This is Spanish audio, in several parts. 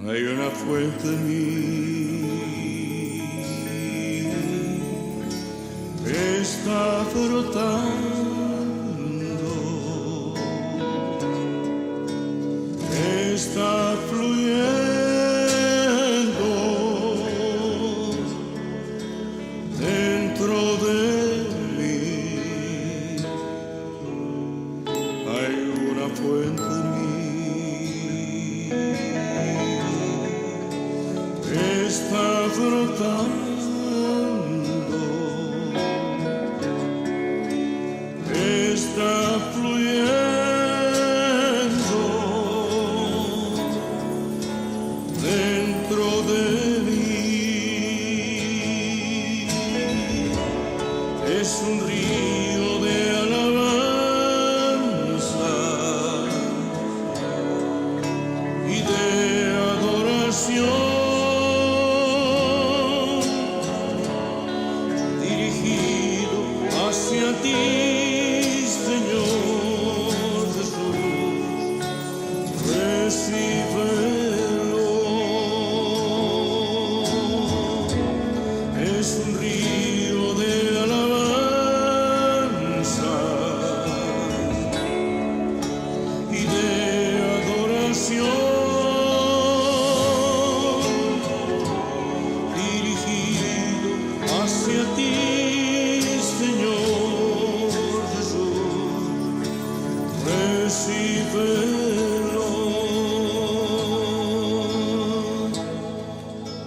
Hay una fuente en mí que está brotando, que está fluyendo dentro de mí. Hay una fuente en mí está brotando, está fluyendo dentro de mí. Es un río de alabanza y de adoración, hacia ti, Señor Jesús, recíbelo. Es un río de alabanza y de adoración, dirigido hacia ti, Señor Jesús, recíbelo.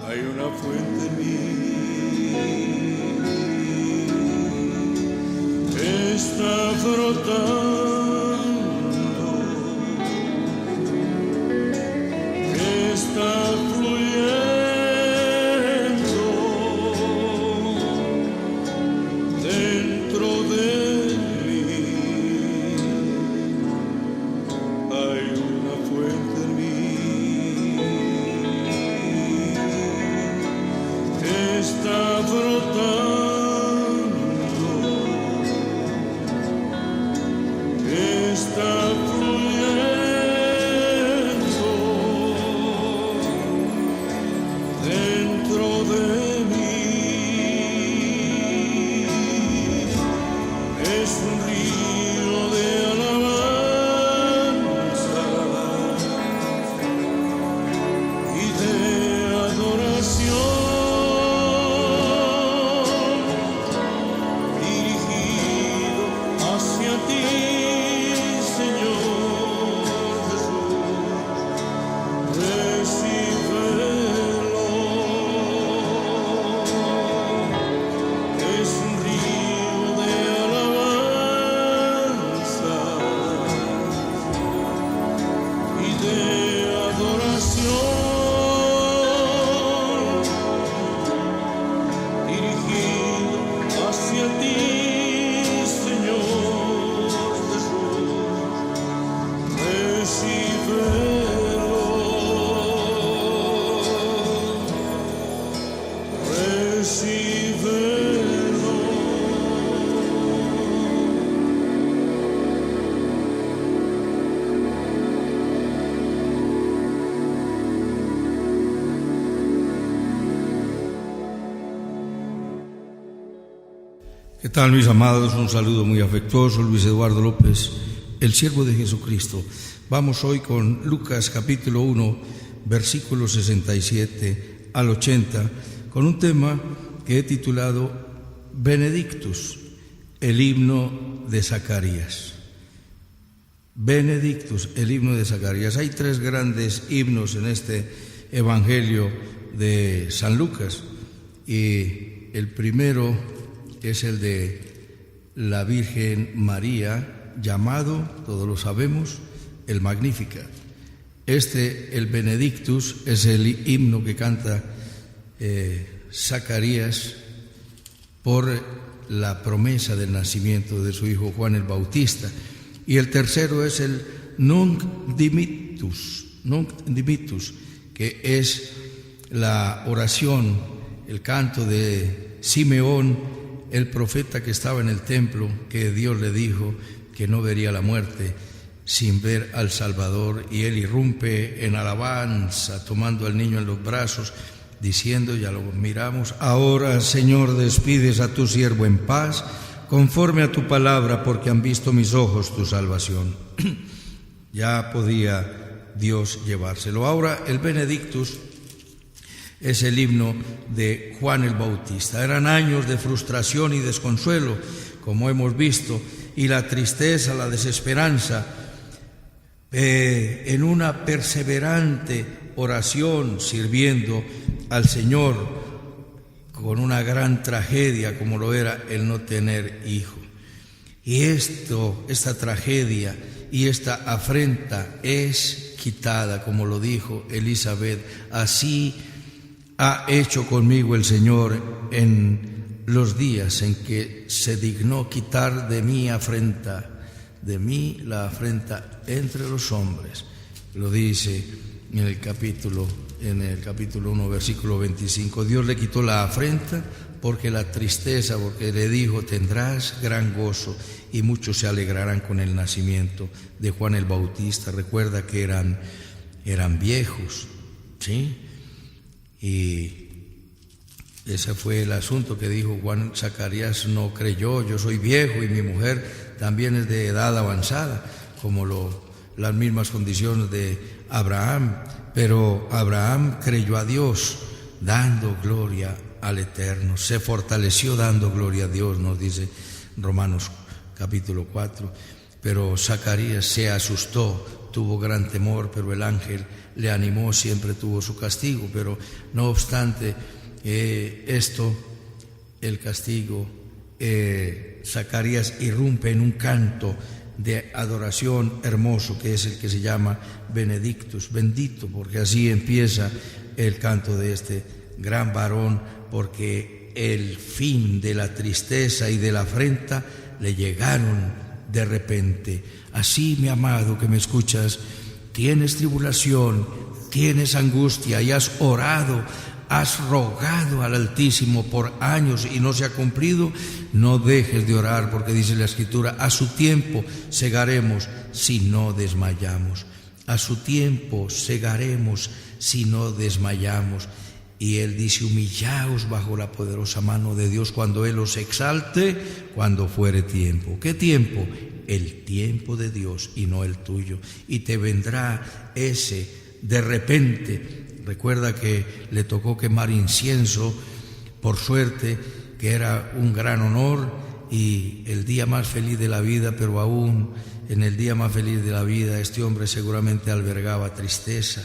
Hay una fuente en mí que está brotando, que está fluyendo dentro de mí. Hay una fuente en mí que está brotando, que está fluyendo dentro de mí. Es un río de alabanza y de adoración, dirigido hacia ti, Señor Jesús, recíbelo. Es un río de alabanza y de adoración, dirigido hacia ti, Señor Jesús, recíbelo, recíbelo. ¿Qué tal, mis amados? Un saludo muy afectuoso, Luis Eduardo López, el siervo de Jesucristo. Vamos hoy con Lucas capítulo 1, versículos 67 al 80, con un tema que he titulado Benedictus, el himno de Zacarías. Benedictus, el himno de Zacarías. Hay tres grandes himnos en este Evangelio de San Lucas, y el primero es el de la Virgen María, llamado, todos lo sabemos, el Magnificat. El Benedictus, es el himno que canta Zacarías por la promesa del nacimiento de su hijo Juan el Bautista. Y el tercero es el Nunc Dimittis, que es la oración, el canto de Simeón, el profeta que estaba en el templo, que Dios le dijo que no vería la muerte sin ver al Salvador, y él irrumpe en alabanza, tomando al niño en los brazos, diciendo, ya lo miramos: ahora, Señor, despides a tu siervo en paz, conforme a tu palabra, porque han visto mis ojos tu salvación. Ya podía Dios llevárselo. Ahora el Benedictus es el himno de Juan el Bautista. Eran años de frustración y desconsuelo, como hemos visto, y la tristeza, la desesperanza, en una perseverante oración, sirviendo al Señor, con una gran tragedia como lo era el no tener hijo. Y esta tragedia y esta afrenta es quitada, como lo dijo Elizabeth: así ha hecho conmigo el Señor en los días en que se dignó quitar de mí afrenta, de mí la afrenta entre los hombres. Lo dice en el capítulo 1, versículo 25. Dios le quitó la afrenta porque la tristeza, porque le dijo: tendrás gran gozo, y muchos se alegrarán con el nacimiento de Juan el Bautista. Recuerda que eran viejos, ¿sí? Y ese fue el asunto que dijo Juan. Zacarías no creyó: yo soy viejo y mi mujer también es de edad avanzada, como las mismas condiciones de Abraham. Pero Abraham creyó a Dios, dando gloria al Eterno. Se fortaleció dando gloria a Dios, nos dice Romanos capítulo 4. Pero Zacarías se asustó, tuvo gran temor, pero el ángel le animó, siempre tuvo su castigo. Pero no obstante el castigo, Zacarías irrumpe en un canto de adoración hermoso, que es el que se llama Benedictus, bendito, porque así empieza el canto de este gran varón, porque el fin de la tristeza y de la afrenta le llegaron de repente. Así, mi amado que me escuchas, tienes tribulación, tienes angustia y has orado, has rogado al Altísimo por años y no se ha cumplido, no dejes de orar, porque dice la Escritura: a su tiempo segaremos si no desmayamos. A su tiempo segaremos si no desmayamos. Y Él dice: humillaos bajo la poderosa mano de Dios cuando Él os exalte, cuando fuere tiempo. ¿Qué tiempo? El tiempo de Dios y no el tuyo. Y te vendrá ese de repente. Recuerda que le tocó quemar incienso, por suerte, que era un gran honor y el día más feliz de la vida, pero aún en el día más feliz de la vida este hombre seguramente albergaba tristeza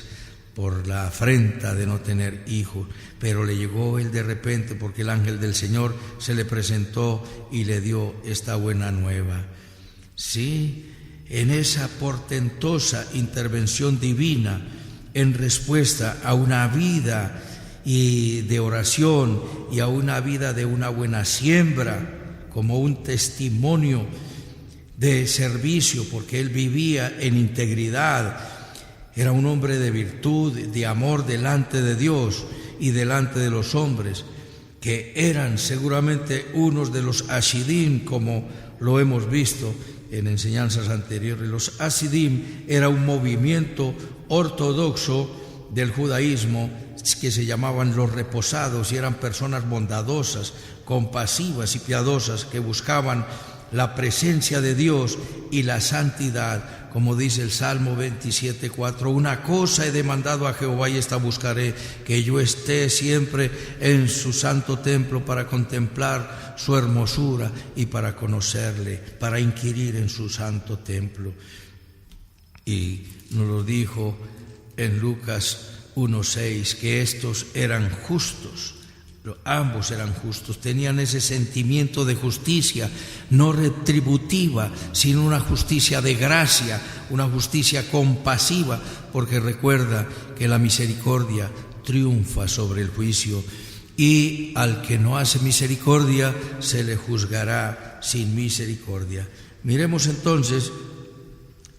por la afrenta de no tener hijos. Pero le llegó él de repente, porque el ángel del Señor se le presentó y le dio esta buena nueva. Sí, en esa portentosa intervención divina, en respuesta a una vida y de oración y a una vida de una buena siembra, como un testimonio de servicio, porque él vivía en integridad, era un hombre de virtud, de amor delante de Dios y delante de los hombres, que eran seguramente unos de los Hasidim, como lo hemos visto en enseñanzas anteriores. Los Hasidim era un movimiento ortodoxo del judaísmo que se llamaban los reposados, y eran personas bondadosas, compasivas y piadosas, que buscaban la presencia de Dios y la santidad, como dice el Salmo 27:4: una cosa he demandado a Jehová y esta buscaré, que yo esté siempre en su santo templo para contemplar su hermosura y para conocerle, para inquirir en su santo templo. Y nos lo dijo en Lucas 1:6, que estos eran justos. Ambos eran justos, tenían ese sentimiento de justicia, no retributiva, sino una justicia de gracia, una justicia compasiva, porque recuerda que la misericordia triunfa sobre el juicio, y al que no hace misericordia se le juzgará sin misericordia. Miremos entonces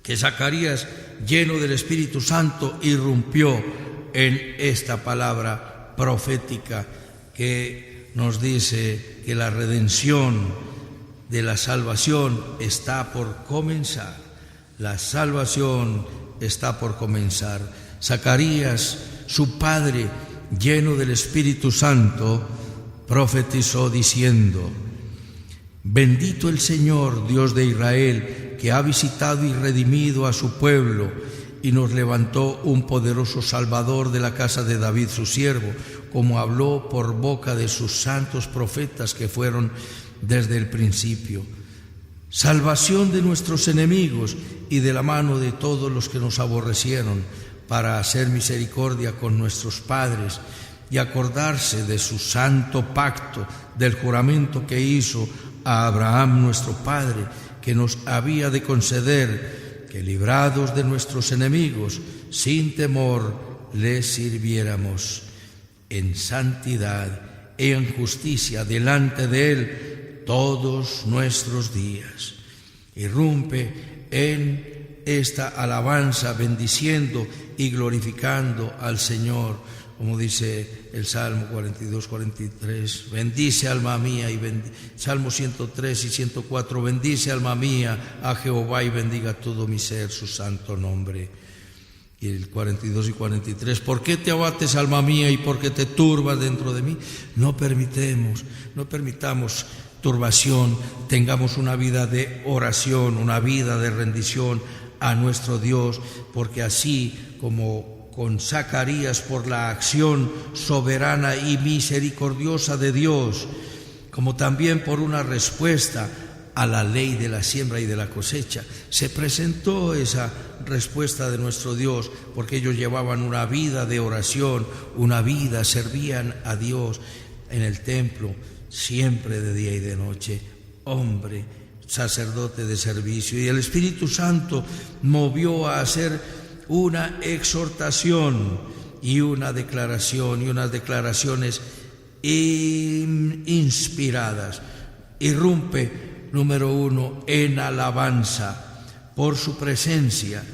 que Zacarías, lleno del Espíritu Santo, irrumpió en esta palabra profética que nos dice que la redención de la salvación está por comenzar. La salvación está por comenzar. Zacarías, su padre, lleno del Espíritu Santo, profetizó diciendo: bendito el Señor, Dios de Israel, que ha visitado y redimido a su pueblo y nos levantó un poderoso Salvador de la casa de David su siervo, como habló por boca de sus santos profetas que fueron desde el principio. Salvación de nuestros enemigos y de la mano de todos los que nos aborrecieron, para hacer misericordia con nuestros padres y acordarse de su santo pacto, del juramento que hizo a Abraham nuestro padre, que nos había de conceder que, librados de nuestros enemigos, sin temor les sirviéramos en santidad y en justicia delante de Él todos nuestros días. Irrumpe en esta alabanza bendiciendo y glorificando al Señor, como dice el Salmo 42, 43, bendice alma mía, Salmo 103 y 104, bendice alma mía a Jehová y bendiga todo mi ser su santo nombre. Y el 42 y 43, ¿por qué te abates alma mía y por qué te turbas dentro de mí? No permitamos turbación, tengamos una vida de oración, una vida de rendición a nuestro Dios, porque así como con Zacarías, por la acción soberana y misericordiosa de Dios, como también por una respuesta a la ley de la siembra y de la cosecha, se presentó esa respuesta de nuestro Dios, porque ellos llevaban una vida de oración, servían a Dios en el templo, siempre de día y de noche, hombre, sacerdote de servicio, y el Espíritu Santo movió a hacer una exhortación y una declaración, y unas declaraciones inspiradas. Irrumpe, número 1, en alabanza por su presencia.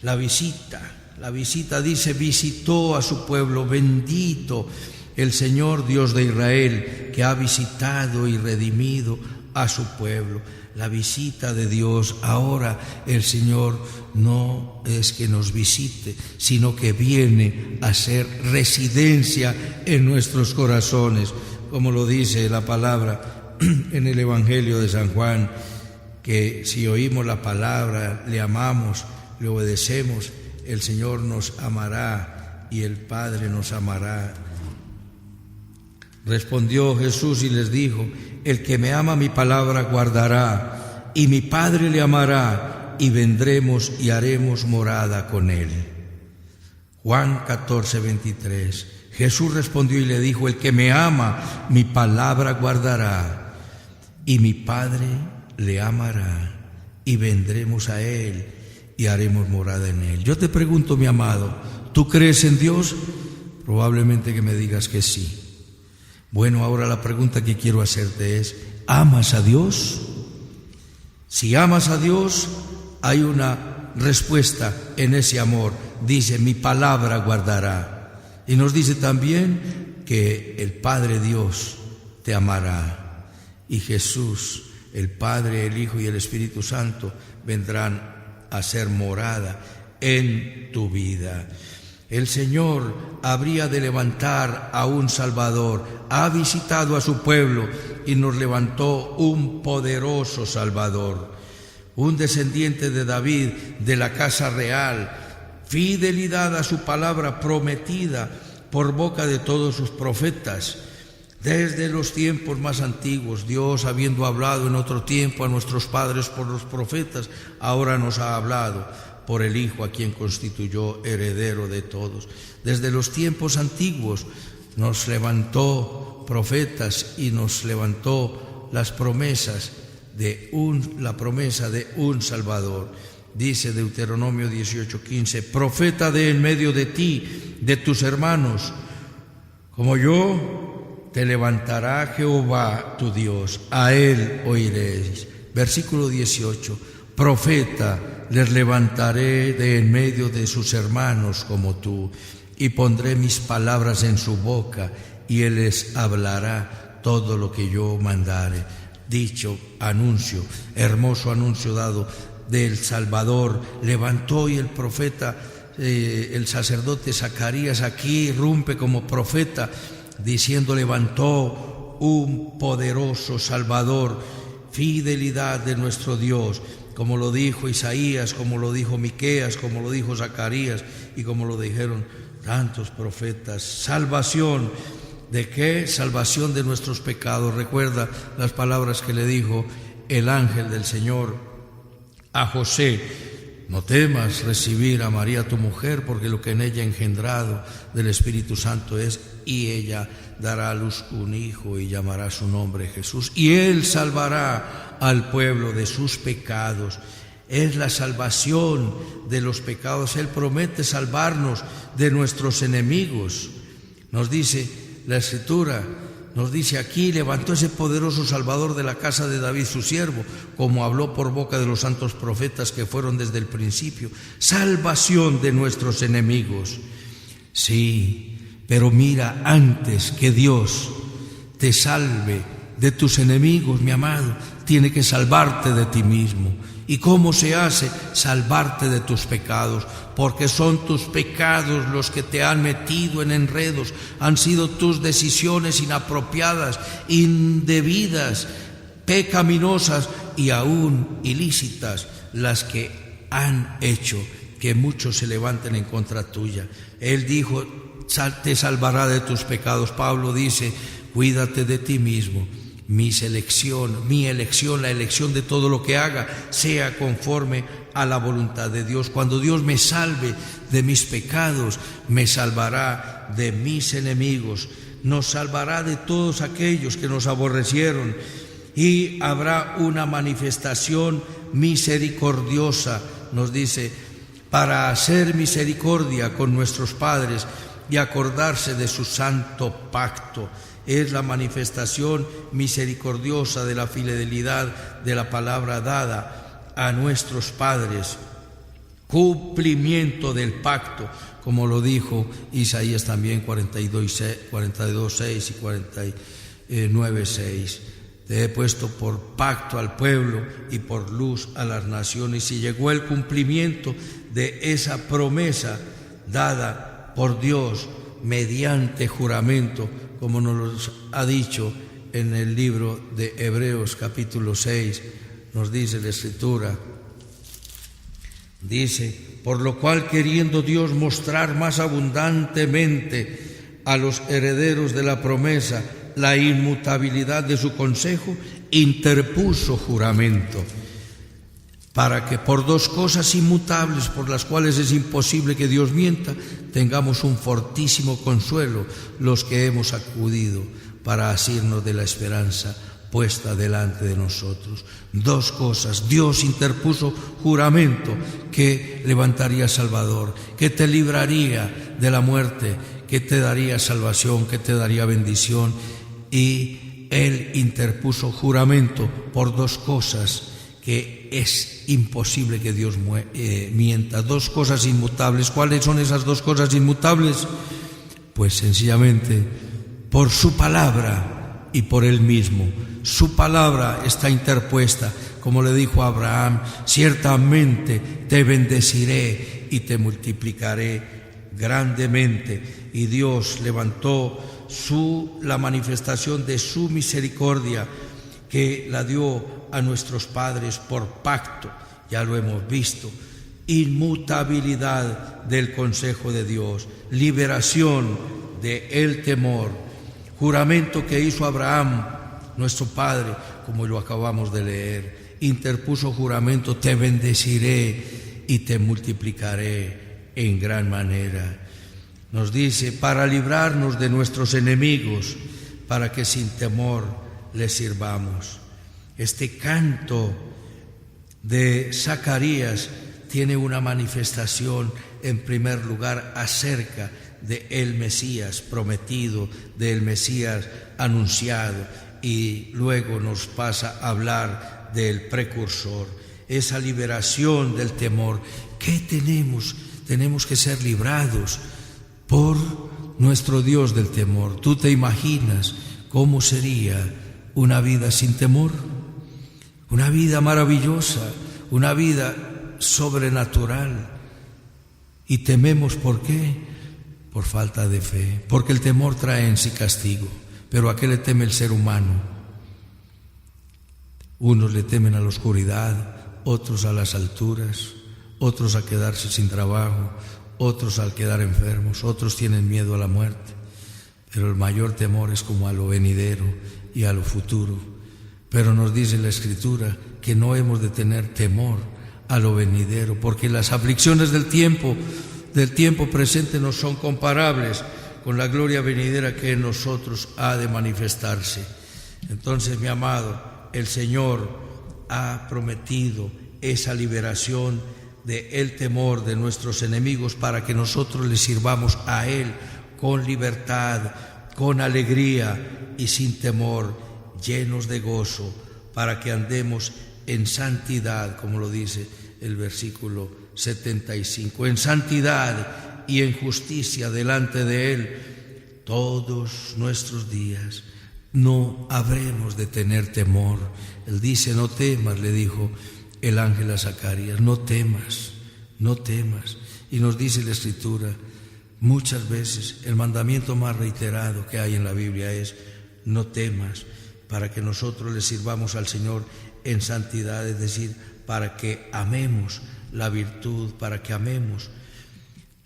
La visita dice, visitó a su pueblo. Bendito el Señor Dios de Israel, que ha visitado y redimido a su pueblo. La visita de Dios. Ahora el Señor no es que nos visite, sino que viene a ser residencia en nuestros corazones, como lo dice la palabra en el Evangelio de San Juan, que si oímos la palabra, le amamos, le obedecemos, el Señor nos amará y el Padre nos amará. Respondió Jesús y les dijo: el que me ama mi palabra guardará, y mi Padre le amará, y vendremos y haremos morada con él. Juan 14, 23. Jesús respondió y le dijo: el que me ama mi palabra guardará, y mi Padre le amará, y vendremos a él y haremos morada en él. Yo te pregunto, mi amado, ¿tú crees en Dios? Probablemente que me digas que sí. Bueno, ahora la pregunta que quiero hacerte es: ¿amas a Dios? Si amas a Dios, hay una respuesta en ese amor. Dice: mi palabra guardará. Y nos dice también que el Padre Dios te amará. Y Jesús, el Padre, el Hijo y el Espíritu Santo vendrán a ser morada en tu vida. El Señor habría de levantar a un Salvador. Ha visitado a su pueblo y nos levantó un poderoso Salvador, un descendiente de David, de la casa real, fidelidad a su palabra prometida por boca de todos sus profetas. Desde los tiempos más antiguos, Dios, habiendo hablado en otro tiempo a nuestros padres por los profetas, ahora nos ha hablado por el Hijo, a quien constituyó heredero de todos. Desde los tiempos antiguos nos levantó profetas y nos levantó las promesas la promesa de un Salvador. Dice Deuteronomio 18:15: profeta de en medio de ti, de tus hermanos, como yo, te levantará Jehová tu Dios, a él oiréis. Versículo 18: profeta les levantaré de en medio de sus hermanos como tú, y pondré mis palabras en su boca, y él les hablará todo lo que yo mandare. Dicho anuncio, hermoso anuncio dado del Salvador. Levantó, y el profeta, el sacerdote Zacarías aquí irrumpe como profeta, diciendo: levantó un poderoso Salvador, fidelidad de nuestro Dios, como lo dijo Isaías, como lo dijo Miqueas, como lo dijo Zacarías y como lo dijeron tantos profetas. Salvación, ¿de qué? Salvación de nuestros pecados. Recuerda las palabras que le dijo el ángel del Señor a José: no temas recibir a María tu mujer, porque lo que en ella engendrado del Espíritu Santo es, y ella dará a luz un hijo y llamará su nombre Jesús, y él salvará al pueblo de sus pecados. Es la salvación de los pecados. Él promete salvarnos de nuestros enemigos. Nos dice la Escritura, nos dice aquí: levantó ese poderoso Salvador de la casa de David su siervo, como habló por boca de los santos profetas que fueron desde el principio. Salvación de nuestros enemigos. Sí, pero mira, antes que Dios te salve de tus enemigos, mi amado, tiene que salvarte de ti mismo. ¿Y cómo se hace? Salvarte de tus pecados, porque son tus pecados los que te han metido en enredos, han sido tus decisiones inapropiadas, indebidas, pecaminosas y aún ilícitas las que han hecho que muchos se levanten en contra tuya. Él dijo: te salvará de tus pecados. Pablo dice: cuídate de ti mismo. Mi elección, la elección de todo lo que haga, sea conforme a la voluntad de Dios. Cuando Dios me salve de mis pecados, me salvará de mis enemigos, nos salvará de todos aquellos que nos aborrecieron, y habrá una manifestación misericordiosa, nos dice, para hacer misericordia con nuestros padres y acordarse de su santo pacto. Es la manifestación misericordiosa de la fidelidad de la palabra dada a nuestros padres, cumplimiento del pacto, como lo dijo Isaías también 42:6 y 49:6. Te he puesto por pacto al pueblo y por luz a las naciones. Y llegó el cumplimiento de esa promesa dada por Dios mediante juramento, como nos ha dicho en el libro de Hebreos capítulo 6, nos dice la Escritura, dice: por lo cual, queriendo Dios mostrar más abundantemente a los herederos de la promesa la inmutabilidad de su consejo, interpuso juramento, para que por dos cosas inmutables, por las cuales es imposible que Dios mienta, tengamos un fortísimo consuelo los que hemos acudido para asirnos de la esperanza puesta delante de nosotros. Dos cosas: Dios interpuso juramento que levantaría Salvador, que te libraría de la muerte, que te daría salvación, que te daría bendición, y Él interpuso juramento por dos cosas que es imposible que Dios mienta, dos cosas inmutables. ¿Cuáles son esas dos cosas inmutables? Pues sencillamente por su palabra y por Él mismo. Su palabra está interpuesta, como le dijo a Abraham: ciertamente te bendeciré y te multiplicaré grandemente. Y Dios levantó la manifestación de su misericordia, que la dio a nuestros padres por pacto, ya lo hemos visto. Inmutabilidad del consejo de Dios, liberación del temor, juramento que hizo Abraham, nuestro padre, como lo acabamos de leer. Interpuso juramento: te bendeciré y te multiplicaré en gran manera. Nos dice: para librarnos de nuestros enemigos, para que sin temor les sirvamos. Este canto de Zacarías tiene una manifestación, en primer lugar, acerca del Mesías prometido, del Mesías anunciado, y luego nos pasa a hablar del precursor, esa liberación del temor. ¿Qué tenemos? Tenemos que ser librados por nuestro Dios del temor. ¿Tú te imaginas cómo sería una vida sin temor? Una vida maravillosa, una vida sobrenatural. Y tememos, ¿por qué? Por falta de fe, porque el temor trae en sí castigo. Pero ¿a qué le teme el ser humano? Unos le temen a la oscuridad, otros a las alturas, otros a quedarse sin trabajo, otros al quedar enfermos, otros tienen miedo a la muerte. Pero el mayor temor es como a lo venidero y a lo futuro. Pero nos dice la Escritura que no hemos de tener temor a lo venidero, porque las aflicciones del tiempo presente no son comparables con la gloria venidera que en nosotros ha de manifestarse. Entonces, mi amado, el Señor ha prometido esa liberación del temor de nuestros enemigos para que nosotros le sirvamos a Él con libertad, con alegría y sin temor, llenos de gozo, para que andemos en santidad, como lo dice el versículo 75, en santidad y en justicia delante de Él todos nuestros días. No habremos de tener temor. Él dice: no temas, le dijo el ángel a Zacarías, no temas, no temas. Y nos dice la Escritura, muchas veces el mandamiento más reiterado que hay en la Biblia es: no temas, para que nosotros le sirvamos al Señor en santidad, es decir, para que amemos la virtud, para que amemos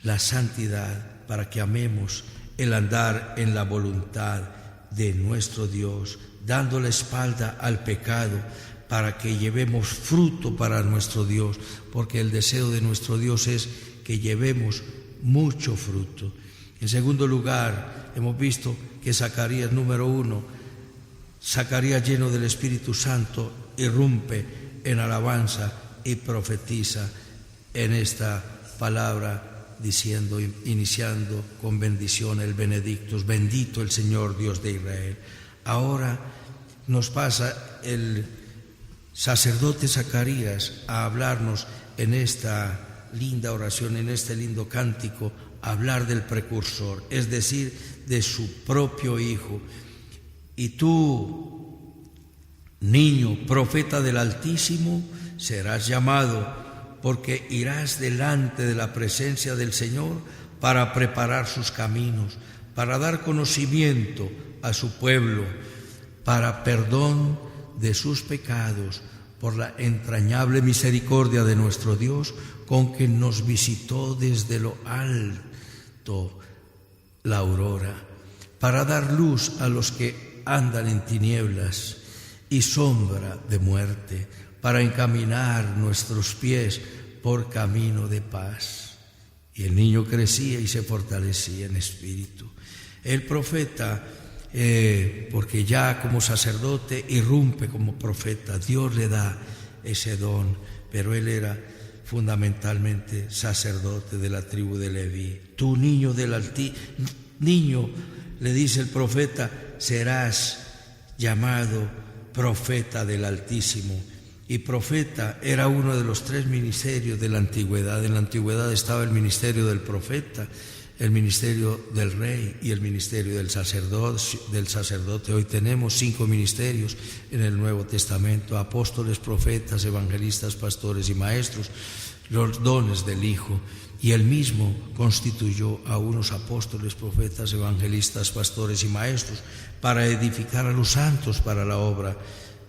la santidad, para que amemos el andar en la voluntad de nuestro Dios, dando la espalda al pecado, para que llevemos fruto para nuestro Dios, porque el deseo de nuestro Dios es que llevemos mucho fruto. En segundo lugar, hemos visto que Zacarías, número 1, Zacarías, lleno del Espíritu Santo, irrumpe en alabanza y profetiza en esta palabra, diciendo, iniciando con bendición el Benedictus, bendito el Señor Dios de Israel. Ahora nos pasa el sacerdote Zacarías a hablarnos en esta linda oración, en este lindo cántico, a hablar del precursor, es decir, de su propio Hijo. Y tú, niño, profeta del Altísimo, serás llamado, porque irás delante de la presencia del Señor para preparar sus caminos, para dar conocimiento a su pueblo, para perdón de sus pecados, por la entrañable misericordia de nuestro Dios, con que nos visitó desde lo alto la aurora, para dar luz a los que andan en tinieblas y sombra de muerte, para encaminar nuestros pies por camino de paz. Y el niño crecía y se fortalecía en espíritu. El profeta, porque ya como sacerdote irrumpe como profeta, Dios le da ese don, pero él era fundamentalmente sacerdote de la tribu de Leví. Tú, niño niño, le dice el profeta, serás llamado profeta del Altísimo. Y profeta era uno de los 3 ministerios de la antigüedad. En la antigüedad estaba el ministerio del profeta, el ministerio del rey y el ministerio del sacerdote. Hoy tenemos 5 ministerios en el Nuevo Testamento: apóstoles, profetas, evangelistas, pastores y maestros, los dones del Hijo. Y él mismo constituyó a unos apóstoles, profetas, evangelistas, pastores y maestros para edificar a los santos para la obra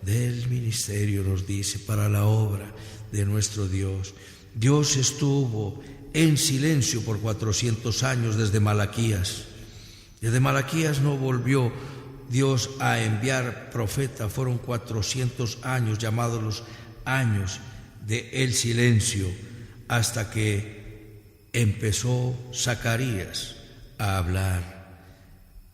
del ministerio, nos dice, para la obra de nuestro Dios. Dios estuvo en silencio por 400 años desde Malaquías. Desde Malaquías no volvió Dios a enviar profeta. Fueron 400 años, llamados los años del silencio, hasta que empezó Zacarías a hablar,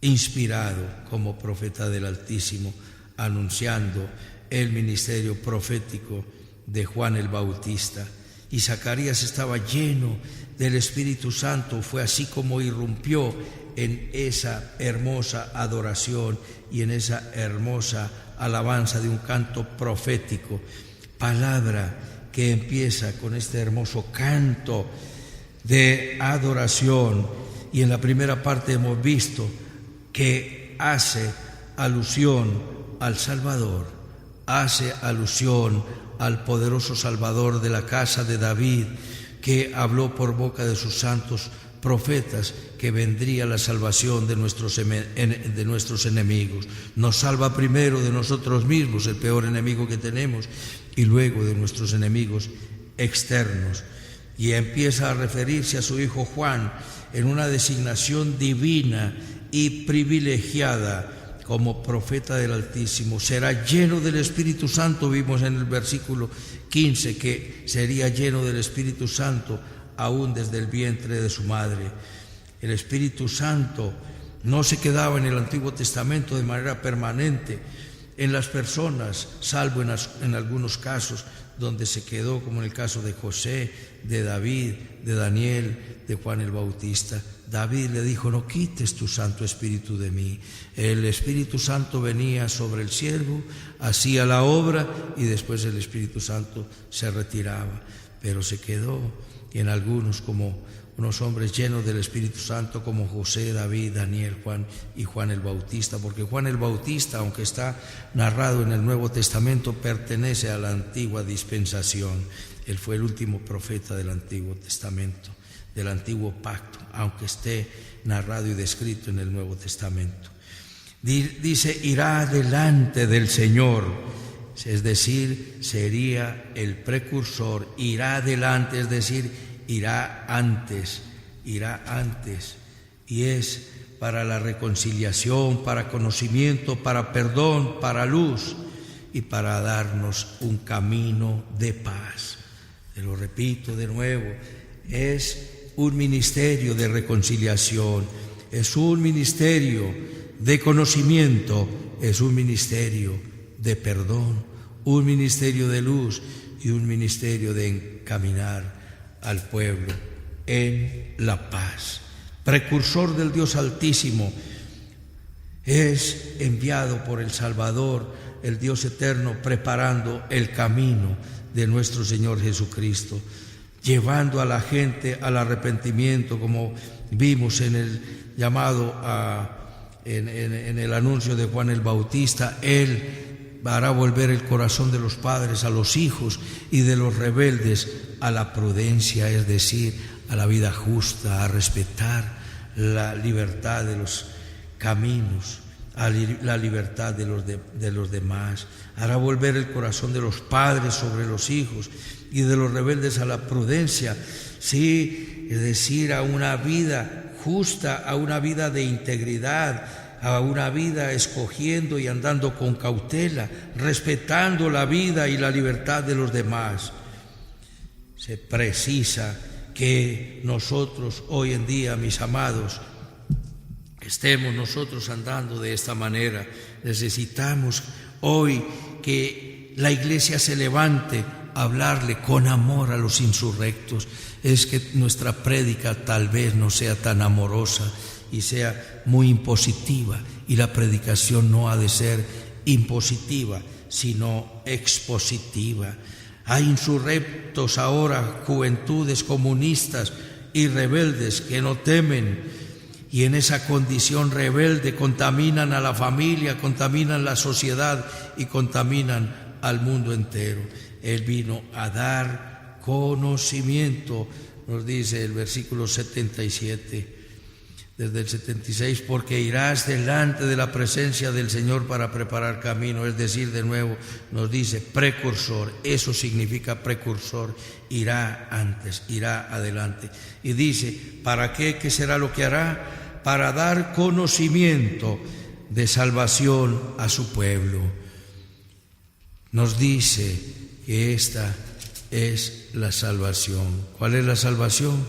inspirado como profeta del Altísimo, anunciando el ministerio profético de Juan el Bautista. Y Zacarías estaba lleno del Espíritu Santo. Fue así como irrumpió en esa hermosa adoración y en esa hermosa alabanza de un canto profético. Palabra que empieza con este hermoso canto de adoración. Y en la primera parte hemos visto que hace alusión al Salvador, hace alusión al poderoso Salvador de la casa de David, que habló por boca de sus santos profetas que vendría la salvación de nuestros enemigos. Nos salva primero de nosotros mismos, el peor enemigo que tenemos, y luego de nuestros enemigos externos. Y empieza a referirse a su hijo Juan en una designación divina y privilegiada como profeta del Altísimo. Será lleno del Espíritu Santo, vimos en el versículo 15 que sería lleno del Espíritu Santo aún desde el vientre de su madre. El Espíritu Santo no se quedaba en el Antiguo Testamento de manera permanente en las personas, salvo en algunos casos donde se quedó, como en el caso de José, de David, de Daniel, de Juan el Bautista. David le dijo: no quites tu Santo Espíritu de mí. El Espíritu Santo venía sobre el siervo, hacía la obra y después el Espíritu Santo se retiraba, pero se quedó en algunos como unos hombres llenos del Espíritu Santo como José, David, Daniel, Juan y Juan el Bautista, porque Juan el Bautista, aunque está narrado en el Nuevo Testamento, pertenece a la antigua dispensación. Él fue el último profeta del Antiguo Testamento, del Antiguo Pacto, aunque esté narrado y descrito en el Nuevo Testamento. Dice: irá delante del Señor, es decir, sería el precursor. Irá delante, es decir, irá antes, y es para la reconciliación, para conocimiento, para perdón, para luz y para darnos un camino de paz. Te lo repito de nuevo, es un ministerio de reconciliación, es un ministerio de conocimiento, es un ministerio de perdón, un ministerio de luz y un ministerio de encaminar al pueblo en la paz. Precursor del Dios Altísimo, es enviado por el Salvador, el Dios eterno, preparando el camino de nuestro Señor Jesucristo, llevando a la gente al arrepentimiento, como vimos en el llamado en el anuncio de Juan el Bautista. Él hará volver el corazón de los padres a los hijos y de los rebeldes a la prudencia, es decir, a la vida justa, a respetar la libertad de los caminos, a la libertad de los demás. Hará volver el corazón de los padres sobre los hijos y de los rebeldes a la prudencia, sí, es decir, a una vida justa, a una vida de integridad, a una vida escogiendo y andando con cautela, respetando la vida y la libertad de los demás. Se precisa que nosotros hoy en día, mis amados, estemos nosotros andando de esta manera. Necesitamos hoy que la Iglesia se levante a hablarle con amor a los insurrectos. Es que nuestra prédica tal vez no sea tan amorosa y sea muy impositiva, y la predicación no ha de ser impositiva, sino expositiva. Hay insurrectos ahora, juventudes comunistas y rebeldes que no temen, y en esa condición rebelde contaminan a la familia, contaminan la sociedad y contaminan al mundo entero. Él vino a dar conocimiento, nos dice el versículo 77, desde el 76, porque irás delante de la presencia del Señor para preparar camino, es decir, de nuevo nos dice precursor. Eso significa precursor, irá antes, irá adelante. Y dice, ¿para qué? ¿Qué será lo que hará? Para dar conocimiento de salvación a su pueblo. Nos dice que esta es la salvación. ¿Cuál es la salvación?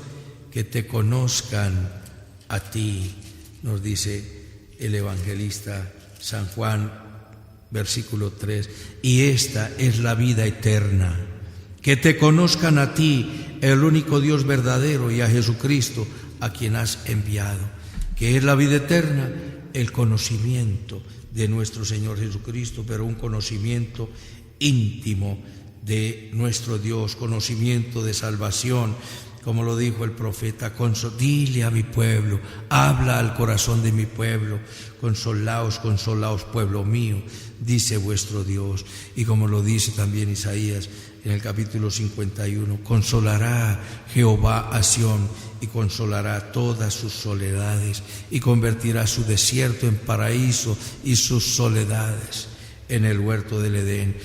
Que te conozcan a ti, nos dice el evangelista San Juan, versículo 3, y esta es la vida eterna, que te conozcan a ti, el único Dios verdadero, y a Jesucristo, a quien has enviado. ¿Qué es la vida eterna? El conocimiento de nuestro Señor Jesucristo, pero un conocimiento íntimo de nuestro Dios, conocimiento de salvación, como lo dijo el profeta, dile a mi pueblo, habla al corazón de mi pueblo, consolaos, consolaos, pueblo mío, dice vuestro Dios. Y como lo dice también Isaías en el capítulo 51, consolará Jehová a Sión y consolará todas sus soledades y convertirá su desierto en paraíso y sus soledades en el huerto del Edén.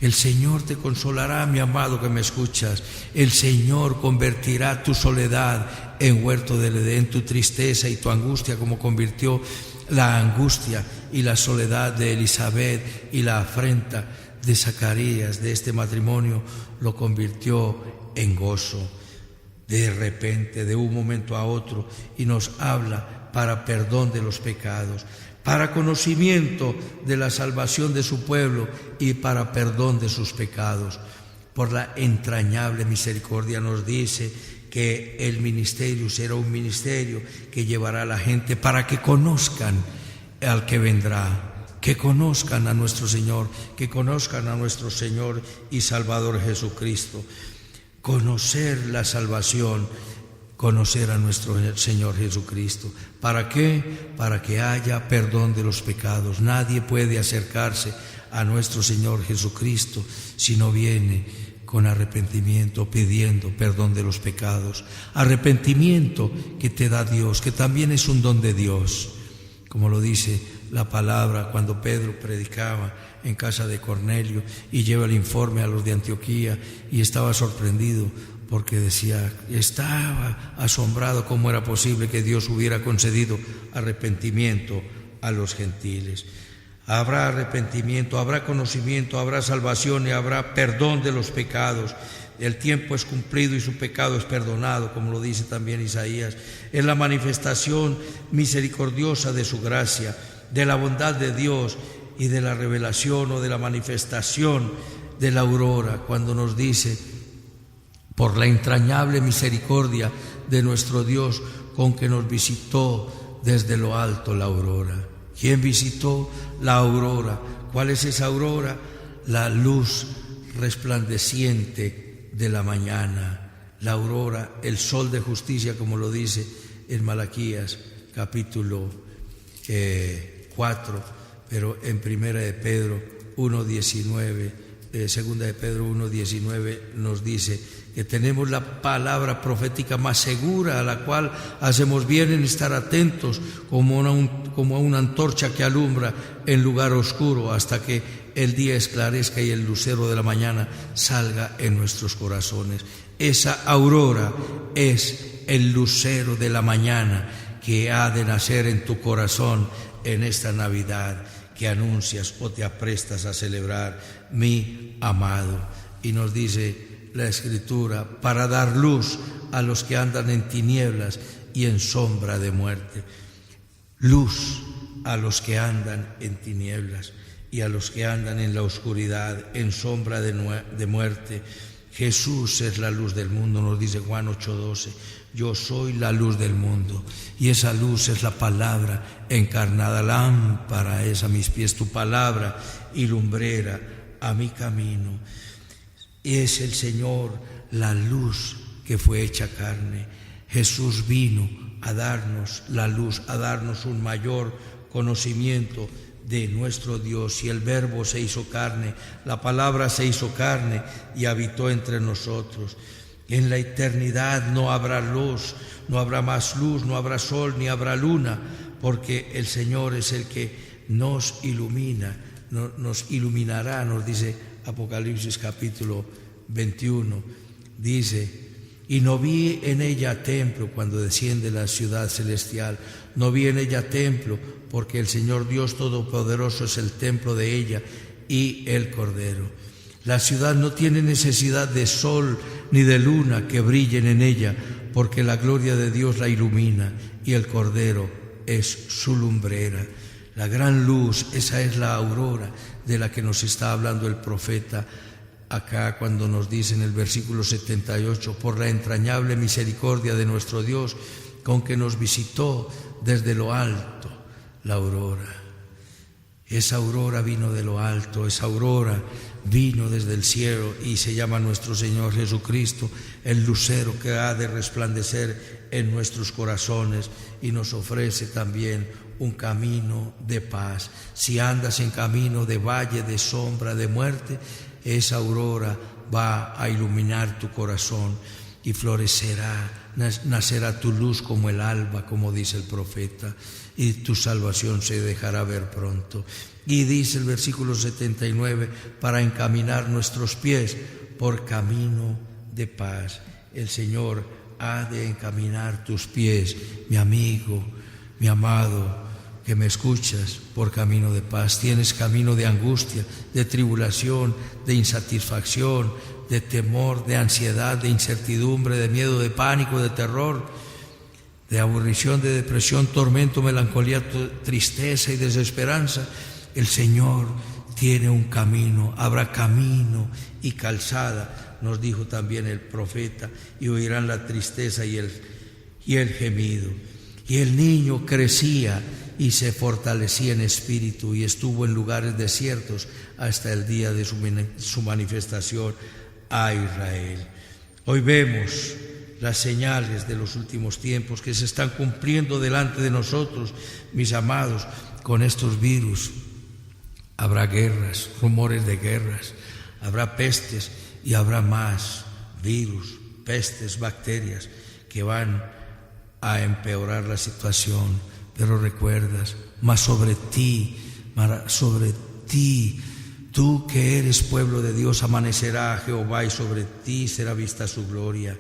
El Señor te consolará, mi amado que me escuchas. El Señor convertirá tu soledad en huerto del Edén, tu tristeza y tu angustia, como convirtió la angustia y la soledad de Elizabeth y la afrenta de Zacarías, de este matrimonio, lo convirtió en gozo. De repente, de un momento a otro, y nos habla para perdón de los pecados, para conocimiento de la salvación de su pueblo y para perdón de sus pecados. Por la entrañable misericordia nos dice que el ministerio será un ministerio que llevará a la gente para que conozcan al que vendrá, que conozcan a nuestro Señor, que conozcan a nuestro Señor y Salvador Jesucristo. Conocer la salvación, conocer a nuestro Señor Jesucristo. ¿Para qué? Para que haya perdón de los pecados. Nadie puede acercarse a nuestro Señor Jesucristo si no viene con arrepentimiento, pidiendo perdón de los pecados. Arrepentimiento que te da Dios, que también es un don de Dios. Como lo dice la palabra cuando Pedro predicaba en casa de Cornelio y lleva el informe a los de Antioquía, y estaba sorprendido porque decía, estaba asombrado cómo era posible que Dios hubiera concedido arrepentimiento a los gentiles. Habrá arrepentimiento, habrá conocimiento, habrá salvación y habrá perdón de los pecados. El tiempo es cumplido y su pecado es perdonado, como lo dice también Isaías. Es la manifestación misericordiosa de su gracia, de la bondad de Dios y de la revelación o de la manifestación de la aurora, cuando nos dice, por la entrañable misericordia de nuestro Dios, con que nos visitó desde lo alto la aurora. ¿Quién visitó la aurora? ¿Cuál es esa aurora? La luz resplandeciente de la mañana. La aurora, el sol de justicia, como lo dice en Malaquías capítulo 4, pero en Primera de Pedro 1:19, Segunda de Pedro 1:19 nos dice que tenemos la palabra profética más segura, a la cual hacemos bien en estar atentos como a una antorcha que alumbra en lugar oscuro hasta que el día esclarezca y el lucero de la mañana salga en nuestros corazones. Esa aurora es el lucero de la mañana que ha de nacer en tu corazón en esta Navidad que anuncias o te aprestas a celebrar, mi amado. Y nos dice la Escritura, para dar luz a los que andan en tinieblas y en sombra de muerte. Luz a los que andan en tinieblas y a los que andan en la oscuridad, en sombra de muerte. Jesús es la luz del mundo, nos dice Juan 8:12. Yo soy la luz del mundo, y esa luz es la palabra encarnada. Lámpara es a mis pies tu palabra y lumbrera a mi camino. Es el Señor la luz que fue hecha carne. Jesús vino a darnos la luz, a darnos un mayor conocimiento de nuestro Dios, y el Verbo se hizo carne, la palabra se hizo carne y habitó entre nosotros. En la eternidad no habrá luz, no habrá más luz, no habrá sol ni habrá luna, porque el Señor es el que nos ilumina, nos iluminará, nos dice Apocalipsis capítulo 21, dice, y no vi en ella templo cuando desciende la ciudad celestial, no vi en ella templo, porque el Señor Dios Todopoderoso es el templo de ella y el Cordero. La ciudad no tiene necesidad de sol ni de luna que brillen en ella, porque la gloria de Dios la ilumina y el Cordero es su lumbrera. La gran luz, esa es la aurora de la que nos está hablando el profeta acá cuando nos dice en el versículo 78, por la entrañable misericordia de nuestro Dios, con que nos visitó desde lo alto la aurora. Esa aurora vino de lo alto, esa aurora vino desde el cielo y se llama nuestro Señor Jesucristo, el lucero que ha de resplandecer en nuestros corazones y nos ofrece también un camino de paz. Si andas en camino de valle, de sombra, de muerte, esa aurora va a iluminar tu corazón y florecerá, nacerá tu luz como el alba, como dice el profeta, y tu salvación se dejará ver pronto. Y dice el versículo 79, para encaminar nuestros pies por camino de paz. El Señor ha de encaminar tus pies, mi amigo, mi amado, que me escuchas, por camino de paz. Tienes camino de angustia, de tribulación, de insatisfacción, de temor, de ansiedad, de incertidumbre, de miedo, de pánico, de terror, de aburrición, de depresión, tormento, melancolía, tristeza y desesperanza. El Señor tiene un camino, habrá camino y calzada, nos dijo también el profeta, y oirán la tristeza y el gemido. Y el niño crecía y se fortalecía en espíritu y estuvo en lugares desiertos hasta el día de su manifestación a Israel. Hoy vemos las señales de los últimos tiempos que se están cumpliendo delante de nosotros, mis amados, con estos virus. Habrá guerras, rumores de guerras, habrá pestes y habrá más virus, pestes, bacterias que van a empeorar la situación. Pero recuerdas, más sobre ti, tú que eres pueblo de Dios, amanecerá Jehová y sobre ti será vista su gloria.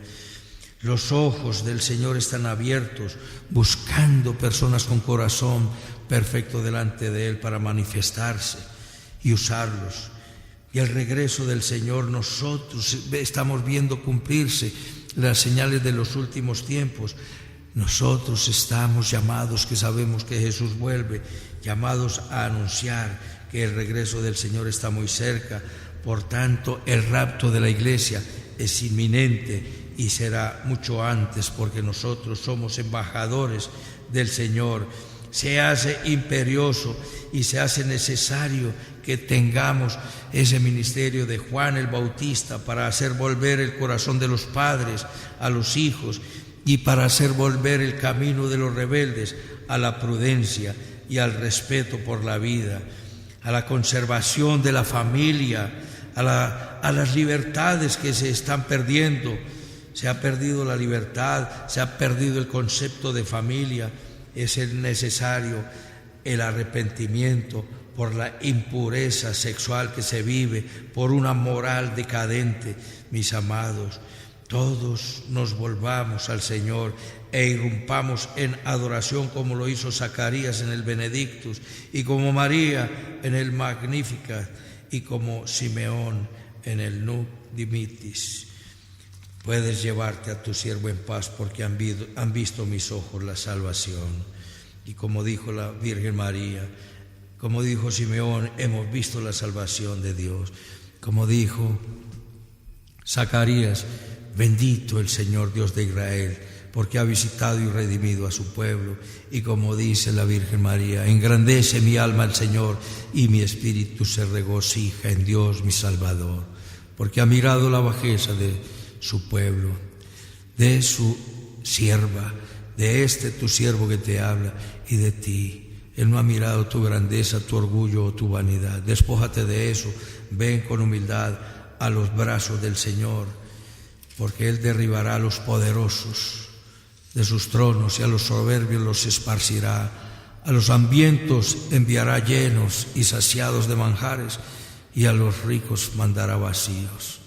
Los ojos del Señor están abiertos, buscando personas con corazón perfecto delante de Él para manifestarse y usarlos. Y el regreso del Señor, nosotros estamos viendo cumplirse las señales de los últimos tiempos. Nosotros estamos llamados, que sabemos que Jesús vuelve, llamados a anunciar que el regreso del Señor está muy cerca. Por tanto, el rapto de la iglesia es inminente y será mucho antes, porque nosotros somos embajadores del Señor. Se hace imperioso y se hace necesario que tengamos ese ministerio de Juan el Bautista para hacer volver el corazón de los padres a los hijos y para hacer volver el camino de los rebeldes a la prudencia y al respeto por la vida, a la conservación de la familia, a las libertades que se están perdiendo. Se ha perdido la libertad, se ha perdido el concepto de familia. Es necesario el arrepentimiento por la impureza sexual que se vive, por una moral decadente. Mis amados, todos nos volvamos al Señor e irrumpamos en adoración como lo hizo Zacarías en el Benedictus y como María en el Magnificat y como Simeón en el Nunc Dimittis. Puedes llevarte a tu siervo en paz, porque han visto mis ojos la salvación. Y como dijo la Virgen María, como dijo Simeón, hemos visto la salvación de Dios. Como dijo Zacarías, bendito el Señor Dios de Israel, porque ha visitado y redimido a su pueblo. Y como dice la Virgen María, engrandece mi alma al Señor y mi espíritu se regocija en Dios mi Salvador, porque ha mirado la bajeza de su pueblo, de su sierva, de tu siervo que te habla y de ti. Él no ha mirado tu grandeza, tu orgullo o tu vanidad. Despójate de eso, ven con humildad a los brazos del Señor, porque Él derribará a los poderosos de sus tronos y a los soberbios los esparcirá. A los hambrientos enviará llenos y saciados de manjares, y a los ricos mandará vacíos.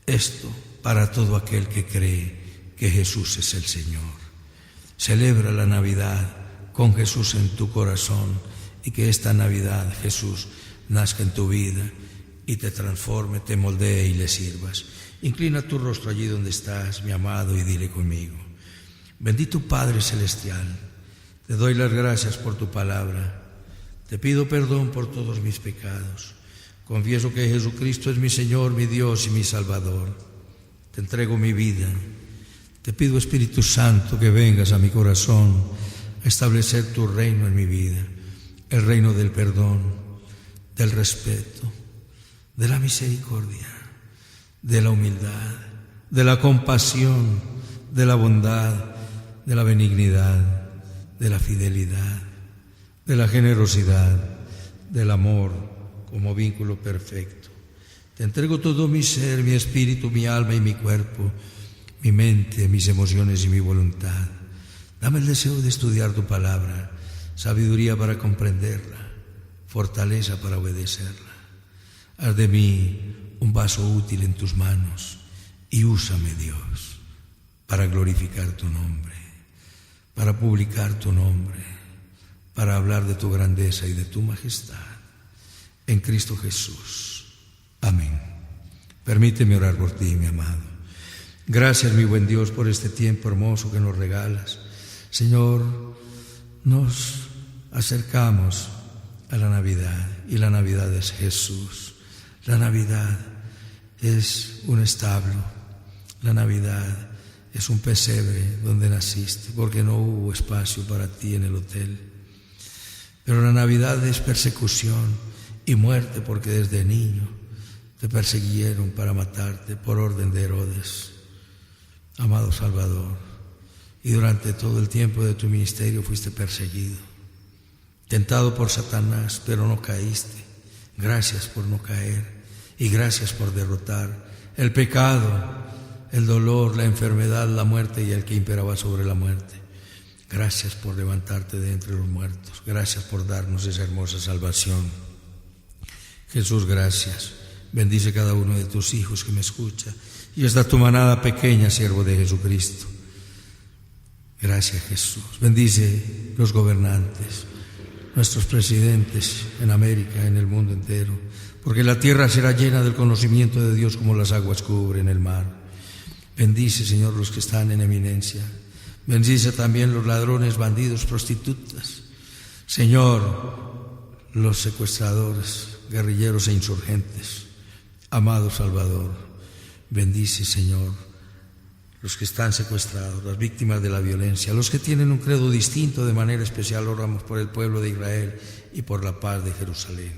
Esto para todo aquel que cree que Jesús es el Señor. Celebra la Navidad con Jesús en tu corazón y que esta Navidad Jesús nazca en tu vida y te transforme, te moldee y le sirvas. Inclina tu rostro allí donde estás, mi amado, y dile conmigo: bendito Padre Celestial, te doy las gracias por tu palabra. Te pido perdón por todos mis pecados. Confieso que Jesucristo es mi Señor, mi Dios y mi Salvador. Te entrego mi vida. Te pido, Espíritu Santo, que vengas a mi corazón a establecer tu reino en mi vida, el reino del perdón, del respeto, de la misericordia, de la humildad, de la compasión, de la bondad, de la benignidad, de la fidelidad, de la generosidad, del amor como vínculo perfecto. Te entrego todo mi ser, mi espíritu, mi alma y mi cuerpo, mi mente, mis emociones y mi voluntad. Dame el deseo de estudiar tu palabra, sabiduría para comprenderla, fortaleza para obedecerla. Haz de mí un vaso útil en tus manos y úsame, Dios, para glorificar tu nombre, para publicar tu nombre, para hablar de tu grandeza y de tu majestad. En Cristo Jesús. Amén. Permíteme orar por ti, mi amado. Gracias, mi buen Dios, por este tiempo hermoso que nos regalas. Señor, nos acercamos a la Navidad, y la Navidad es Jesús. La Navidad es un establo, la Navidad es un pesebre donde naciste, porque no hubo espacio para ti en el hotel. Pero la Navidad es persecución y muerte, porque desde niño te persiguieron para matarte por orden de Herodes. Amado Salvador, y durante todo el tiempo de tu ministerio fuiste perseguido, tentado por Satanás, pero no caíste. Gracias por no caer y gracias por derrotar el pecado, el dolor, la enfermedad, la muerte y el que imperaba sobre la muerte. Gracias por levantarte de entre los muertos. Gracias por darnos esa hermosa salvación. Jesús, gracias. Bendice cada uno de tus hijos que me escucha y esta tu manada pequeña, siervo de Jesucristo. Gracias, Jesús. Bendice los gobernantes, nuestros presidentes en América, en el mundo entero, porque la tierra será llena del conocimiento de Dios como las aguas cubren el mar. Bendice, Señor, los que están en eminencia. Bendice también los ladrones, bandidos, prostitutas. Señor, los secuestradores, guerrilleros e insurgentes. Amado Salvador, bendice, Señor, los que están secuestrados, las víctimas de la violencia, los que tienen un credo distinto. De manera especial oramos por el pueblo de Israel y por la paz de Jerusalén.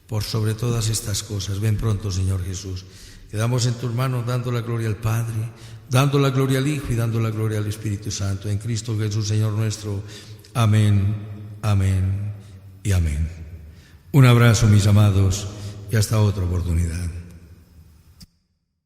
Por sobre todas estas cosas, ven pronto, Señor Jesús. Quedamos en tus manos dando la gloria al Padre, dando la gloria al Hijo y dando la gloria al Espíritu Santo. En Cristo Jesús, Señor nuestro. Amén, amén y amén. Un abrazo, mis amados, y hasta otra oportunidad.